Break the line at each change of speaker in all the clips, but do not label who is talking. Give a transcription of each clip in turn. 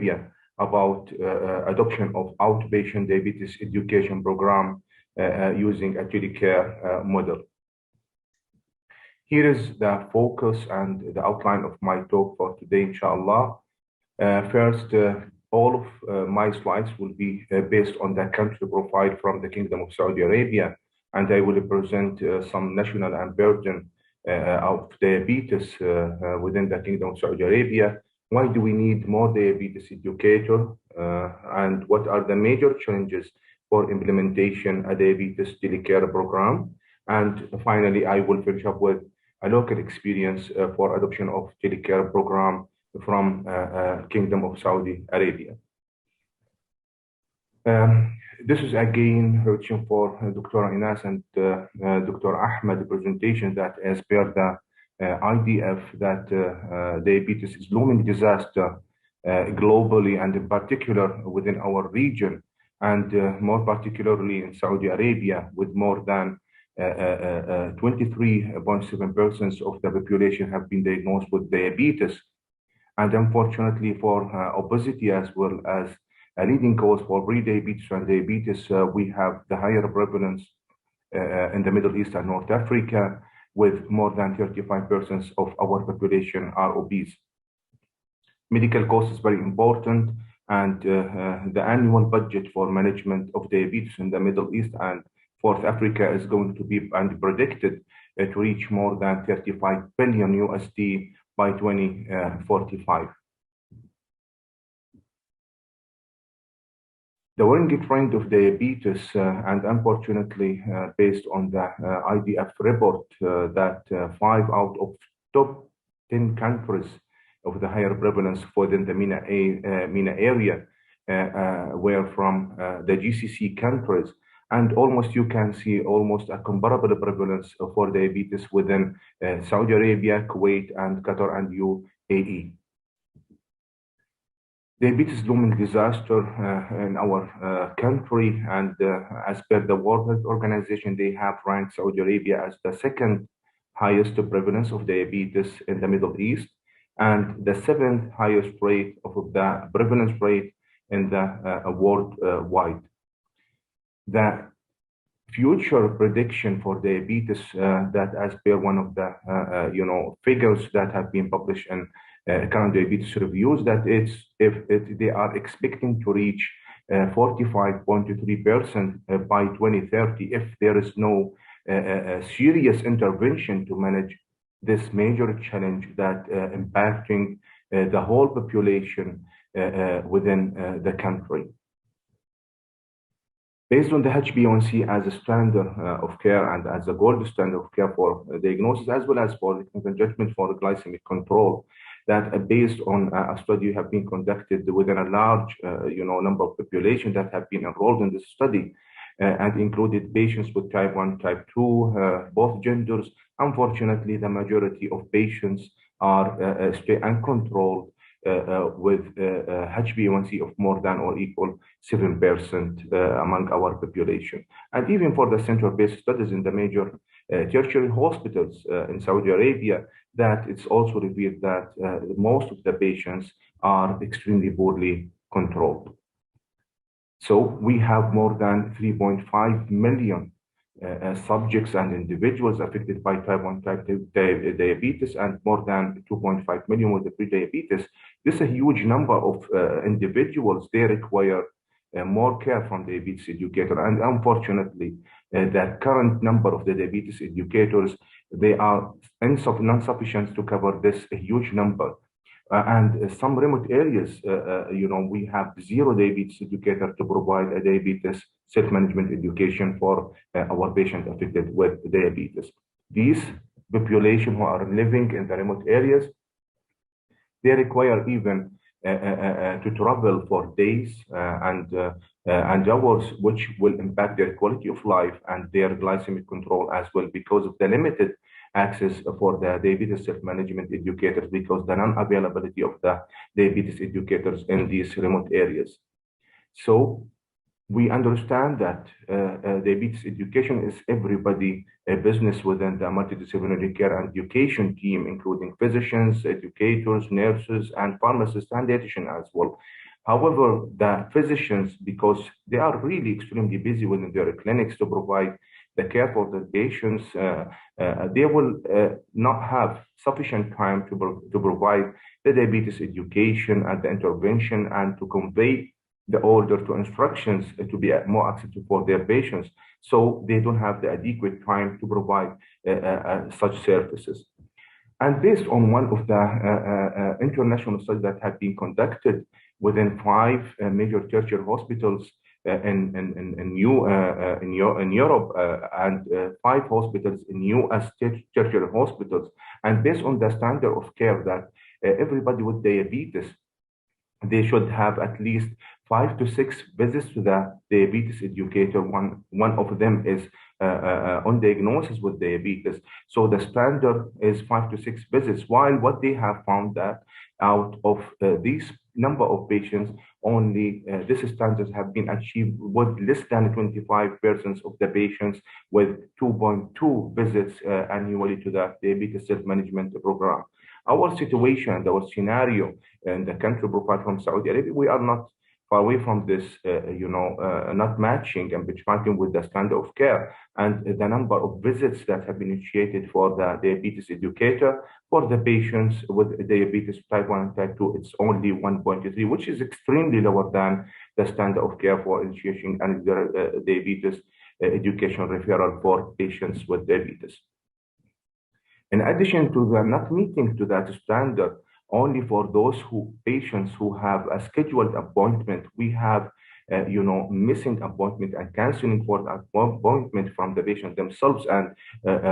Arabia about adoption of outpatient diabetes education program using a telecare model. Here is the focus and the outline of my talk for today, inshallah. First, all of my slides will be based on the country profile from the Kingdom of Saudi Arabia, and I will present some national and burden of diabetes within the Kingdom of Saudi Arabia. Why do we need more diabetes educator? And what are the major challenges for implementation a diabetes telecare program? And finally, I will finish up with a local experience for adoption of telecare program from Kingdom of Saudi Arabia. This is again reaching for Dr. Inas and Dr. Ahmed presentation that as per the IDF that diabetes is looming disaster globally and in particular within our region and more particularly in Saudi Arabia with more than 23.7% of the population have been diagnosed with diabetes. And unfortunately for obesity as well as a leading cause for pre-diabetes and diabetes, we have the higher prevalence in the Middle East and North Africa, with more than 35% of our population are obese. Medical cost is very important, and the annual budget for management of diabetes in the Middle East and North Africa is going to be and predicted to reach more than 35 billion USD by 2045. The worrying trend of diabetes, and unfortunately, based on the IDF report, that 5 out of top 10 countries of the higher prevalence within the MENA area were from the GCC countries. And almost you can see almost a comparable prevalence for diabetes within Saudi Arabia, Kuwait, and Qatar and UAE. Diabetes is looming disaster in our country, and as per the World Health Organization, they have ranked Saudi Arabia as the second highest prevalence of diabetes in the Middle East, and the 7th highest rate of the prevalence rate in the worldwide. The future prediction for diabetes that as per one of the figures that have been published in current diabetes reviews, that they are expecting to reach 45.3% by 2030 if there is no serious intervention to manage this major challenge that impacting the whole population within the country. Based on the HbA1c as a standard of care and as a gold standard of care for diagnosis, as well as for the judgment for glycemic control, that based on a study have been conducted within a large number of population that have been enrolled in this study and included patients with type 1, type 2, both genders. Unfortunately, the majority of patients are stay uncontrolled with HbA1c of more than or equal 7% among our population. And even for the center-based studies in the major tertiary hospitals in Saudi Arabia, that it's also revealed that most of the patients are extremely poorly controlled. So we have more than 3.5 million subjects and individuals affected by type 1, type 2 diabetes, and more than 2.5 million with the pre-diabetes. This is a huge number of individuals. They require more care from diabetes educator. And unfortunately, the current number of the diabetes educators, they are non-sufficient to cover this huge number. And some remote areas, we have zero diabetes educator to provide a diabetes self-management education for our patients affected with diabetes. These population who are living in the remote areas, they require even to travel for days and hours, which will impact their quality of life and their glycemic control as well, because of the limited access for the diabetes self-management educators, because the non-availability of the diabetes educators in these remote areas. So we understand that diabetes education is everybody a business within the multidisciplinary care and education team, including physicians, educators, nurses, and pharmacists, and dietitians as well. However, the physicians, because they are really extremely busy within their clinics to provide the care for the patients, they will not have sufficient time to provide the diabetes education and the intervention and to convey the order to instructions to be more accessible for their patients. So they don't have the adequate time to provide such services. And based on one of the international studies that have been conducted within five major tertiary hospitals in Europe and five hospitals in US tertiary hospitals, and based on the standard of care that everybody with diabetes, they should have at least 5 to 6 visits to the diabetes educator. One of them is on diagnosis with diabetes. So the standard is 5 to 6 visits, while what they have found that out of these number of patients, only these standards have been achieved with less than 25% of the patients with 2.2 visits annually to the diabetes self-management program. Our situation, our scenario in the country profile from Saudi Arabia, we are not far away from this, not matching and benchmarking with the standard of care. And the number of visits that have been initiated for the diabetes educator for the patients with diabetes type 1 and type 2, it's only 1.3, which is extremely lower than the standard of care for initiation and diabetes education referral for patients with diabetes. In addition to the not meeting to that standard, only for those patients who have a scheduled appointment, we have missing appointment and canceling for appointment from the patient themselves, and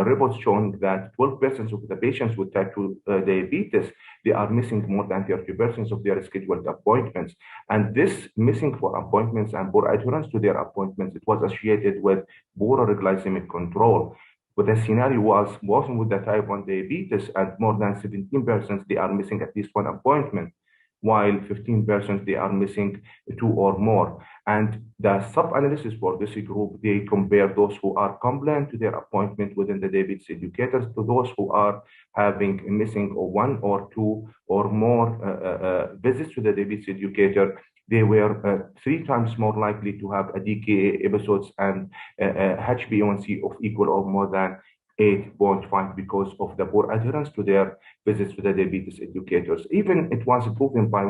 reports showing that 12% of the patients with type 2 diabetes, they are missing more than 30% of their scheduled appointments. And this missing for appointments and poor adherence to their appointments, it was associated with poorer glycemic control. But the scenario was working with the type 1 diabetes, and more than 17% they are missing at least one appointment, while 15% they are missing 2 or more. And the sub-analysis for this group, they compare those who are compliant to their appointment within the diabetes educators to those who are having missing 1 or 2 or more visits to the diabetes educator. They were 3 times more likely to have a DKA episodes and HbA1c of equal or more than 8.5 because of the poor adherence to their visits to the diabetes educators. Even it was proven by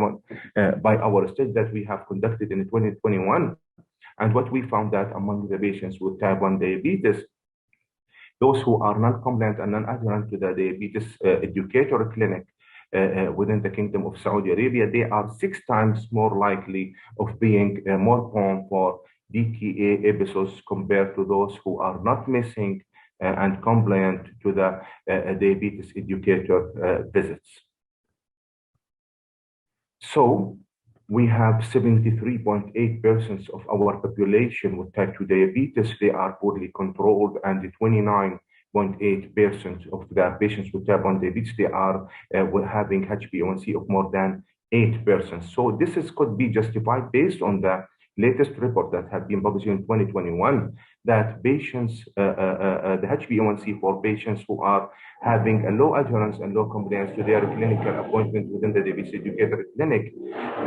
our study that we have conducted in 2021. And what we found that among the patients with type 1 diabetes, those who are non-compliant and non-adherent to the diabetes educator clinic within the Kingdom of Saudi Arabia, they are 6 times more likely of being more prone for DKA episodes compared to those who are not missing and compliant to the diabetes educator visits. So we have 73.8% of our population with type 2 diabetes, they are poorly controlled, and 29.8% of the patients with type 1 diabetes, they are having HbA1c of more than 8%. So this could be justified based on the latest report that have been published in 2021, that patients, the HbA1c for patients who are having a low adherence and low compliance to their clinical appointment within the diabetes educator clinic,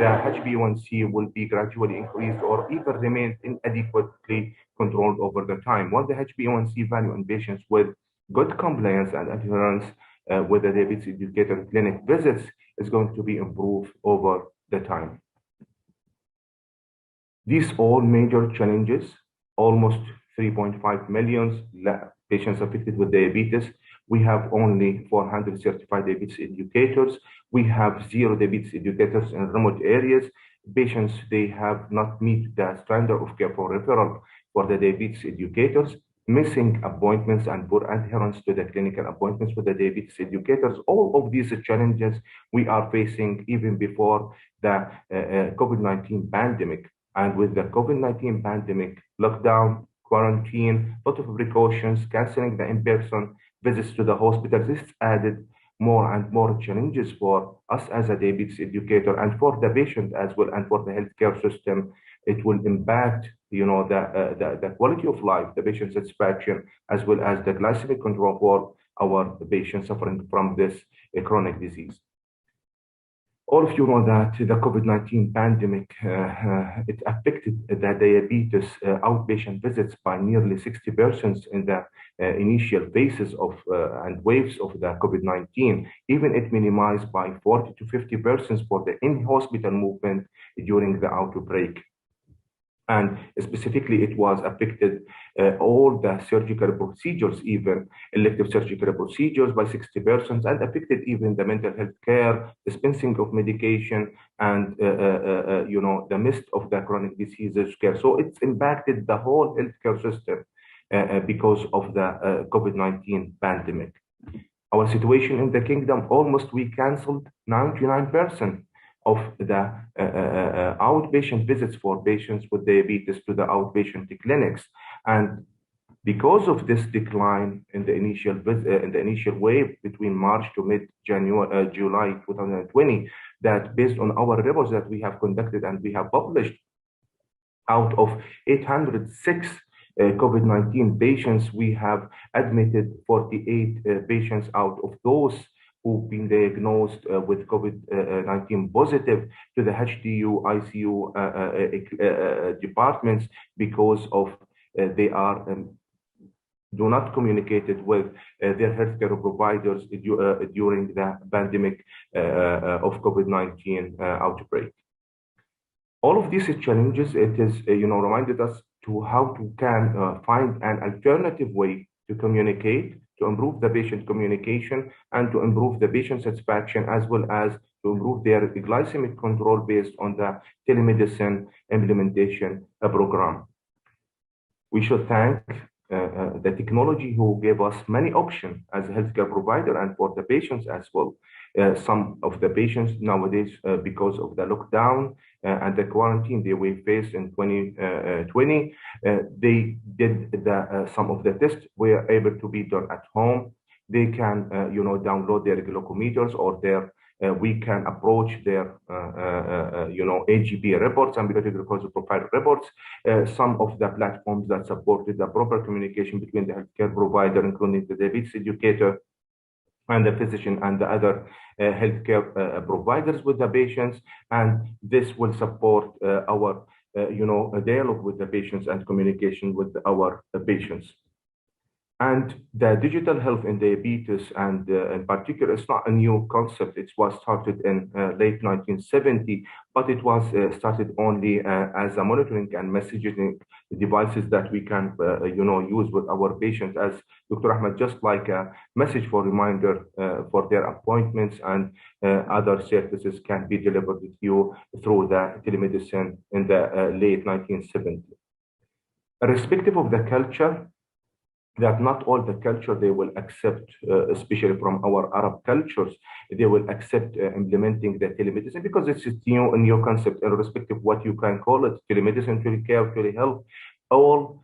the HbA1c will be gradually increased or even remain inadequately controlled over the time, while the HbA1c value in patients with good compliance and adherence with the diabetes educator clinic visits is going to be improved over the time. These all major challenges, almost 3.5 million patients affected with diabetes. We have only 400 certified diabetes educators. We have 0 diabetes educators in remote areas. Patients, they have not meet the standard of care for referral for the diabetes educators, missing appointments and poor adherence to the clinical appointments with the diabetes educators. All of these challenges we are facing even before the COVID-19 pandemic. And with the COVID-19 pandemic, lockdown, quarantine, lot of precautions, canceling the in-person visits to the hospitals, this added more and more challenges for us as a diabetes educator and for the patient as well, and for the healthcare system. It will impact, the quality of life, the patient satisfaction, as well as the glycemic control for our patients suffering from this chronic disease. All of you know that the COVID-19 pandemic, it affected the diabetes outpatient visits by nearly 60% in the initial phases of and waves of the COVID-19. Even it minimized by 40 to 50% for the in-hospital movement during the outbreak. And specifically, it was affected all the surgical procedures, even elective surgical procedures by 60%, and affected even the mental health care, dispensing of medication, and the midst of the chronic diseases care. So it's impacted the whole healthcare system because of the COVID-19 pandemic. Our situation in the kingdom, almost we canceled 99% of the outpatient visits for patients with diabetes to the outpatient clinics. And because of this decline in the initial wave between March to mid-January, July 2020, that based on our reports that we have conducted and we have published, out of 806 COVID-19 patients, we have admitted 48 patients out of those who've been diagnosed with COVID-19 positive to the HDU, ICU departments because of they are do not communicated with their healthcare providers during the pandemic of COVID-19 outbreak. All of these challenges, it is reminded us to how to find an alternative way to communicate, to improve the patient communication, and to improve the patient satisfaction, as well as to improve their glycemic control based on the telemedicine implementation program. We should thank the technology who gave us many options as a healthcare provider and for the patients as well. Some of the patients nowadays, because of the lockdown and the quarantine they were faced in 2020, they did some of the tests were able to be done at home. They can, download their glucometers or their we can approach their, AGP reports, ambulatory glucose profile reports. Some of the platforms that supported the proper communication between the healthcare provider, including the diabetes educator and the physician and the other healthcare providers with the patients. And this will support our, dialogue with the patients and communication with our patients. And the digital health in diabetes, and in particular, it's not a new concept. It was started in late 1970, but it was started only as a monitoring and messaging devices that we can, use with our patients. As Dr. Ahmed, just like a message for reminder for their appointments and other services can be delivered with you through the telemedicine in the late 1970s. Irrespective of the culture, that not all the culture they will accept, especially from our Arab cultures, they will accept implementing the telemedicine because it's a new concept, irrespective of what you can call it, telemedicine, telecare, telehealth. All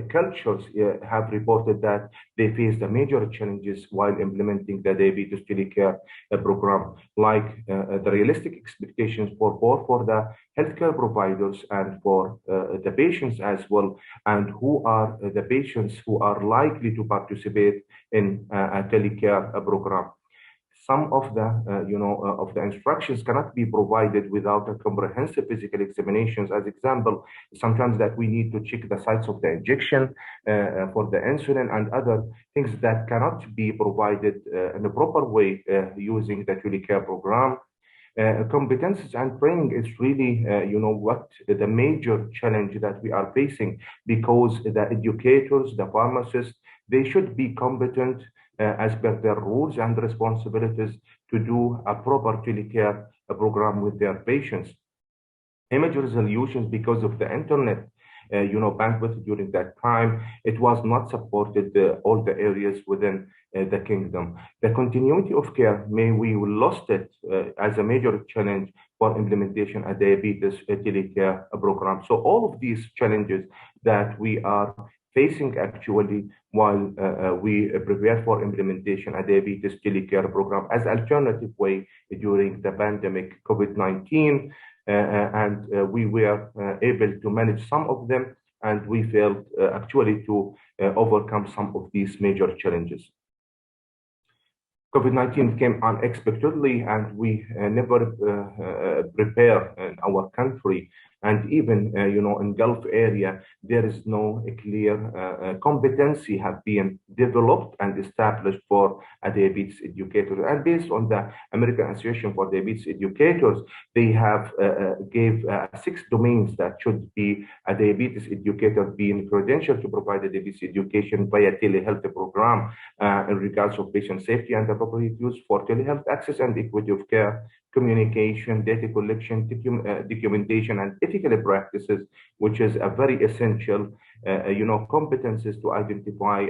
cultures have reported that they face the major challenges while implementing the diabetes telecare program, like the realistic expectations for both for the healthcare providers and for the patients as well, and who are the patients who are likely to participate in a telecare program. Some of the, of the instructions cannot be provided without a comprehensive physical examinations. As example, sometimes that we need to check the sites of the injection for the insulin and other things that cannot be provided in a proper way using the telecare program. Competencies and training is really, what the major challenge that we are facing, because the educators, the pharmacists, they should be competent as per their roles and responsibilities to do a proper telecare program with their patients. Image resolutions, because of the internet, bandwidth during that time, it was not supported all the areas within the kingdom. The continuity of care, we lost it as a major challenge for implementation of diabetes telecare program. So all of these challenges that we are facing actually while we prepare for implementation of diabetes telecare program as alternative way during the pandemic COVID-19. And we were able to manage some of them, and we failed actually to overcome some of these major challenges. COVID-19 came unexpectedly, and we never prepare in our country. And even, in Gulf area, there is no clear competency have been developed and established for a diabetes educator. And based on the American Association for Diabetes Educators, they have gave 6 domains that should be a diabetes educator being credentialed to provide a diabetes education via telehealth program in regards of patient safety and appropriate use for telehealth access and equity of care, communication, data collection, documentation, and ethical practices, which is a very essential, competencies to identify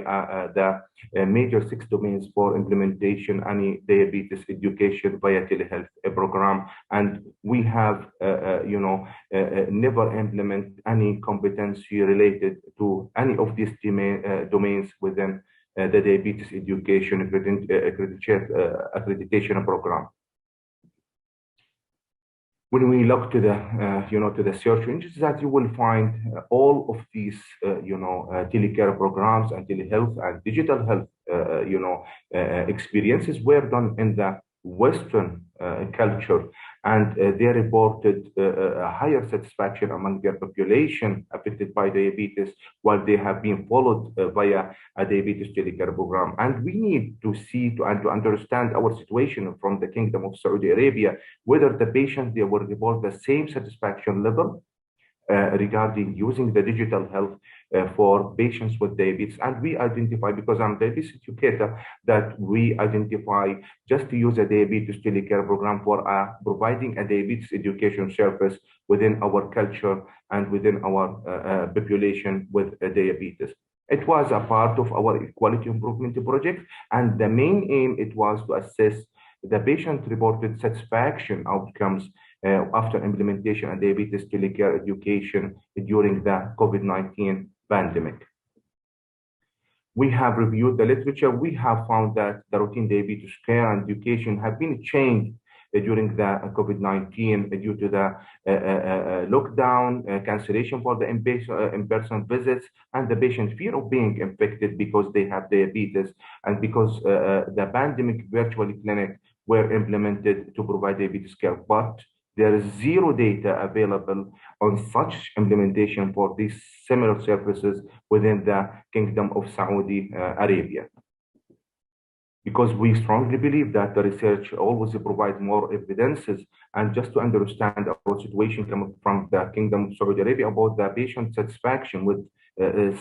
the major 6 domains for implementation any diabetes education via telehealth program. And we have, never implement any competency related to any of these domains within the diabetes education accreditation program. When we look to the, to the search engines, that you will find all of these, telecare programs and telehealth and digital health, experiences were done in the Western culture, and they reported a higher satisfaction among their population affected by diabetes, while they have been followed via a diabetes telecare program. And we need to see and to understand our situation from the Kingdom of Saudi Arabia, whether the patients, they will report the same satisfaction level regarding using the digital health for patients with diabetes. And we identify, because I'm a diabetes educator, that we identify just to use a diabetes telecare program for providing a diabetes education service within our culture and within our population with diabetes. It was a part of our quality improvement project, and the main aim, it was to assess the patient-reported satisfaction outcomes after implementation of diabetes telecare education during the COVID-19 pandemic. We have reviewed the literature. We have found that the routine diabetes care and education have been changed during the COVID-19 due to the lockdown, cancellation for the in-person visits, and the patient fear of being infected because they have diabetes, and because the pandemic virtual clinic were implemented to provide diabetes care. But there is zero data available on such implementation for these similar services within the Kingdom of Saudi Arabia. Because we strongly believe that the research always provides more evidences, and just to understand our situation coming from the Kingdom of Saudi Arabia about the patient satisfaction with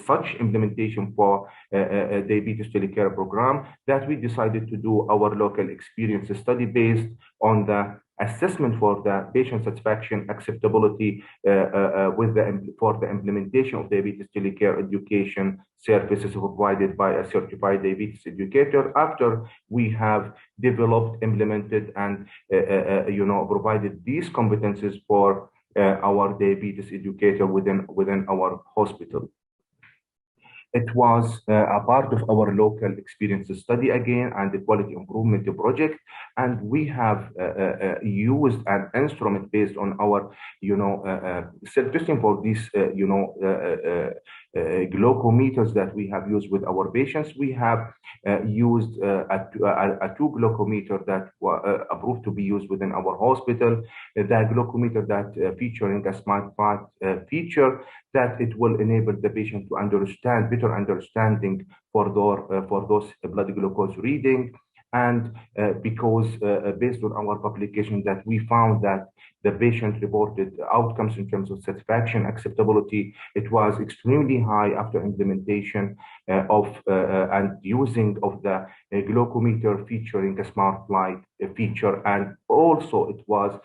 such implementation for diabetes telecare program, that we decided to do our local experience study based on the assessment for the patient satisfaction acceptability for the implementation of diabetes telecare education services provided by a certified diabetes educator, after we have developed, implemented, and provided these competencies for our diabetes educator within our hospital. It was a part of our local experience study again and the quality improvement project, and we have used an instrument based on our, self-testing for these, glucometers that we have used with our patients. We have used a 2 glucometer that were approved to be used within our hospital. The glucometer that featuring a smart part feature that it will enable the patient to understand, better understanding for those blood glucose reading. And because based on our publication that we found that the patient reported outcomes in terms of satisfaction, acceptability, it was extremely high after implementation of and using of the glucometer featuring a smart light feature. And also it was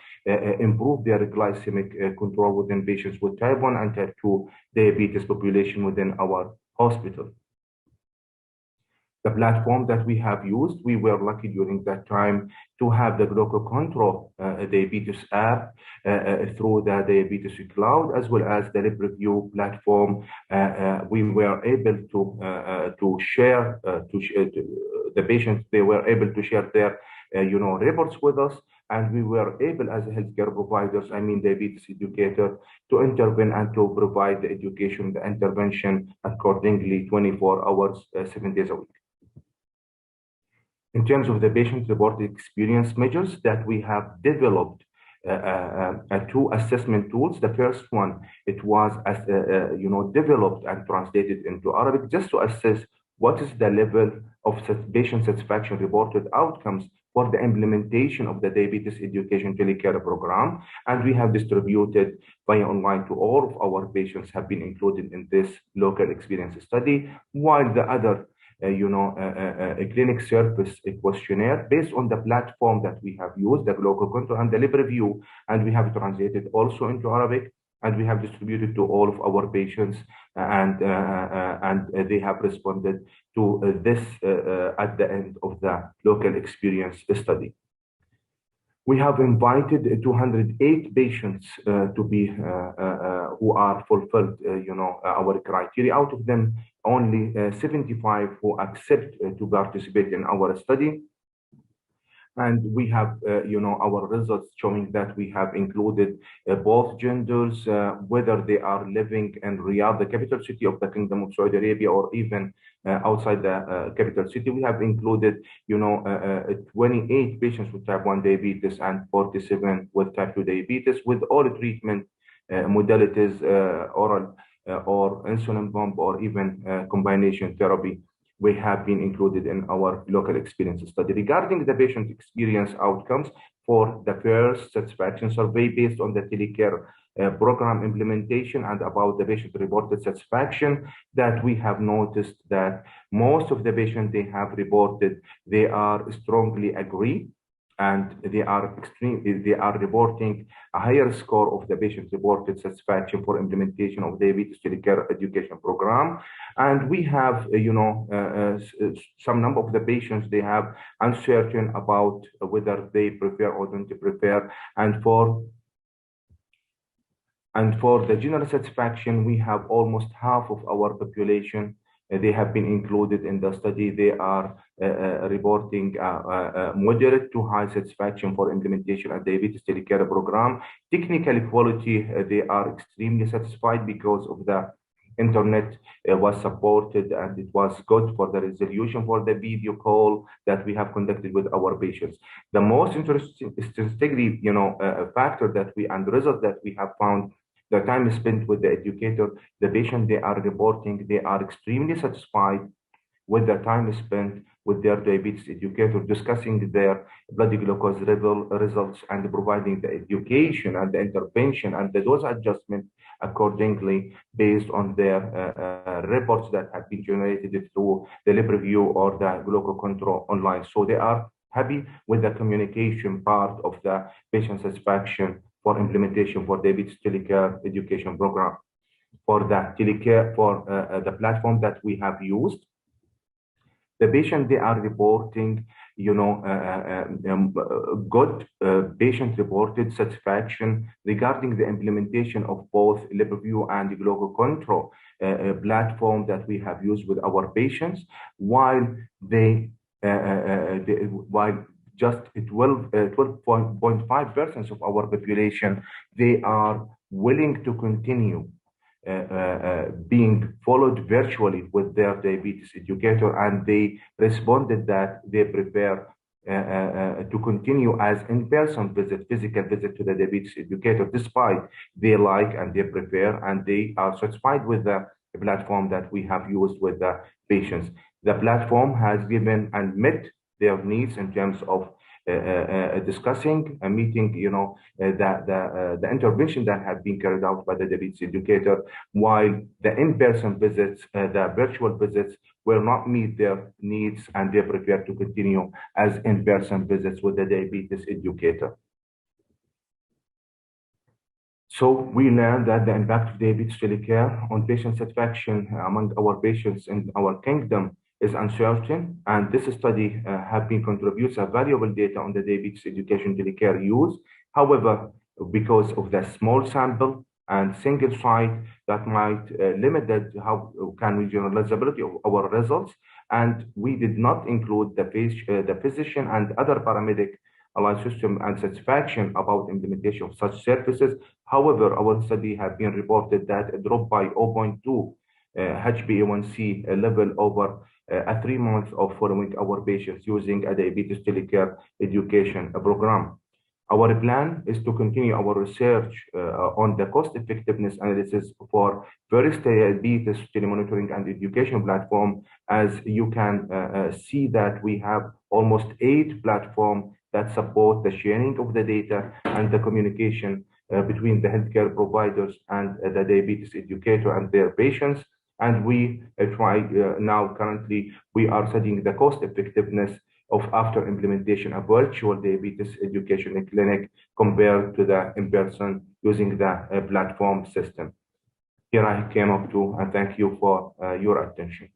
improved their glycemic control within patients with type 1 and type 2 diabetes population within our hospital. The platform that we have used, we were lucky during that time to have the Gluco Control Diabetes app through the Diabetes Cloud, as well as the LibReview platform. We were able to share the patients. They were able to share their reports with us, and we were able, as healthcare providers, diabetes educator, to intervene and to provide the education, the intervention accordingly, 24 hours, 7 days a week. in terms of the patient-reported experience measures that we have developed two assessment tools. The first one, it was developed and translated into Arabic just to assess what is the level of patient satisfaction reported outcomes for the implementation of the diabetes education telecare program. And we have distributed via online to all of our patients have been included in this local experience study, while the other a clinic service questionnaire based on the platform that we have used, the local control and the lib review, and we have translated also into Arabic, and we have distributed to all of our patients, and they have responded to this at the end of the local experience study. We have invited 208 patients to be who are fulfilled, our criteria. Out of them, only 75 who accept to participate in our study. And we have, our results showing that we have included both genders, whether they are living in Riyadh, the capital city of the Kingdom of Saudi Arabia, or even outside the capital city. We have included, 28 patients with type 1 diabetes and 47 with type 2 diabetes, with all treatment modalities, oral or insulin pump, or even combination therapy. We have been included in our local experience study. Regarding the patient experience outcomes for the first satisfaction survey based on the telecare program implementation and about the patient reported satisfaction, that we have noticed that most of the patients they have reported, they are strongly agree, and they are reporting a higher score of the patient reported satisfaction for implementation of diabetes telecare education program. And we have, some number of the patients, they have uncertain about whether they prefer or don't prefer. And for the general satisfaction, we have almost half of our population. They have been included in the study. They are reporting moderate to high satisfaction for implementation of diabetes telecare program. Technical quality, they are extremely satisfied because of the internet was supported, and it was good for the resolution for the video call that we have conducted with our patients. The most interesting factor that and result that we have found, the time spent with the educator, the patient, they are reporting they are extremely satisfied with the time spent with their diabetes educator, discussing their blood glucose level results and providing the education and the intervention and the dose adjustment accordingly based on their reports that have been generated through the lib review or the glucose control online. So they are happy with the communication part of the patient satisfaction for implementation for diabetes telecare education program. For the telecare, for the platform that we have used, the patient, they are reporting, good patient-reported satisfaction regarding the implementation of both lib review and the glucose control platform that we have used with our patients, while just 12.5% of our population, they are willing to continue being followed virtually with their diabetes educator, and they responded that they prefer to continue as in-person physical visit to the diabetes educator, despite they like and they prefer and they are satisfied with the platform that we have used with the patients. The platform has given and met their needs in terms of discussing and meeting, the intervention that had been carried out by the diabetes educator, while the in-person visits, the virtual visits, will not meet their needs, and they prefer to continue as in-person visits with the diabetes educator. So we learned that the impact of diabetes telecare on patient satisfaction among our patients in our kingdom is uncertain, and this study have been contributes a valuable data on the diabetes education telecare use. However, because of the small sample and single site, that might limit how can we generalizability of our results, and we did not include the physician and other paramedic allied system and satisfaction about implementation of such services. However, our study have been reported that a drop by 0.2 HbA1c level over a 3 months of following our patients using a diabetes telecare education program. Our plan is to continue our research on the cost effectiveness analysis for first diabetes telemonitoring and education platform. As you can see that we have almost 8 platforms that support the sharing of the data and the communication between the healthcare providers and the diabetes educator and their patients. And we now currently we are studying the cost effectiveness of after implementation a virtual diabetes education clinic compared to the in-person using the platform system. Here I came up to and thank you for your attention.